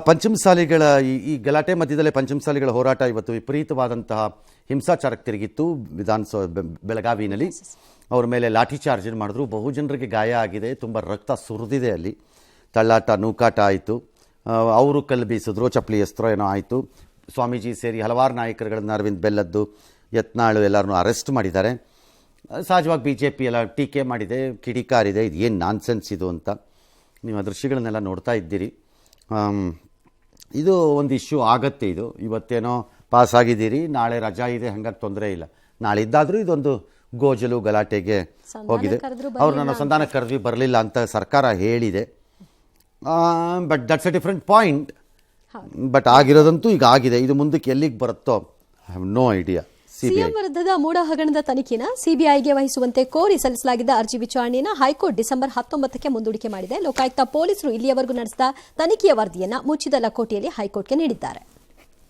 ಪಂಚಮಸಾಲಿಗಳ ಈ ಗಲಾಟೆ ಮಧ್ಯದಲ್ಲೇ ಪಂಚಮಸಾಲಿಗಳ ಹೋರಾಟ ಇವತ್ತು ವಿಪರೀತವಾದಂತಹ ಹಿಂಸಾಚಾರಕ್ಕೆ ತಿರುಗಿತ್ತು. ವಿಧಾನಸೌಧ ಬೆಳಗಾವಿನಲ್ಲಿ ಅವ್ರ ಮೇಲೆ ಲಾಠಿ ಚಾರ್ಜ್ ಮಾಡಿದ್ರು. ಬಹುಜನರಿಗೆ ಗಾಯ ಆಗಿದೆ, ತುಂಬ ರಕ್ತ ಸುರಿದಿದೆ. ಅಲ್ಲಿ ತಳ್ಳಾಟ ನೂಕಾಟ ಆಯಿತು. ಅವರು ಕಲ್ಲು ಬೀಸಿದ್ರು, ಚಪ್ಪಲಿ ಎಸ್ತರೋ ಏನೋ ಆಯಿತು. ಸ್ವಾಮೀಜಿ ಸೇರಿ ಹಲವಾರು ನಾಯಕರುಗಳನ್ನು ಅರವಿಂದ್ ಬೆಲ್ಲದ್ದು, ಯತ್ನಾಳು ಎಲ್ಲರನ್ನೂ ಅರೆಸ್ಟ್ ಮಾಡಿದ್ದಾರೆ. ಸಹಜವಾಗಿ BJP ಎಲ್ಲ ಟೀಕೆ ಮಾಡಿದೆ, ಕಿಡಿಕಾರಿದೆ, ಇದು ಏನು ನಾನ್ಸೆನ್ಸ್ ಇದು ಅಂತ. ನೀವು ಆ ದೃಶ್ಯಗಳನ್ನೆಲ್ಲ ನೋಡ್ತಾ ಇದ್ದೀರಿ. ಇದು ಒಂದು ಇಶ್ಯೂ ಆಗತ್ತೆ. ಇದು ಇವತ್ತೇನೋ ಪಾಸ್ ಆಗಿದ್ದೀರಿ, ನಾಳೆ ರಜಾ ಇದೆ, ಹಂಗಾಗಿ ತೊಂದರೆ ಇಲ್ಲ. ನಾಳೆ ಇದ್ದಾದರೂ ಇದೊಂದು ಗೋಜಲು ಗಲಾಟೆಗೆ ಹೋಗಿದೆ. ಅವ್ರನ್ನ ಸಂಧಾನಕ್ಕೆ ಕರೆದ್ವಿ, ಬರಲಿಲ್ಲ ಅಂತ ಸರ್ಕಾರ ಹೇಳಿದೆ. But that's a different point. But ಆಗಿರೋದಂತೂ ಈಗ ಆಗಿದೆ. ಇದು ಮುಂದಕ್ಕೆ ಎಲ್ಲಿಗೆ ಬರುತ್ತೋ I have no idea. CM ವಿರುದ್ಧದ ಮೂಡ ಹಗರಣದ ತನಿಖೆನ ಸಿಬಿಐಗೆ ವಹಿಸುವಂತೆ ಕೋರಿ ಸಲ್ಲಿಸಲಾಗಿದ್ದ ಅರ್ಜಿ ವಿಚಾರಣೆಯನ್ನು ಹೈಕೋರ್ಟ್ ಡಿಸೆಂಬರ್ 19ಕ್ಕೆ ಮುಂದೂಡಿಕೆ ಮಾಡಿದೆ. ಲೋಕಾಯುಕ್ತ ಪೊಲೀಸರು ಇಲ್ಲಿಯವರೆಗೂ ನಡೆಸಿದ ತನಿಖೆಯ ವರದಿಯನ್ನು ಮುಚ್ಚಿದ ಲಕೋಟೆಯಲ್ಲಿ ಹೈಕೋರ್ಟ್ಗೆ ನೀಡಿದ್ದಾರೆ.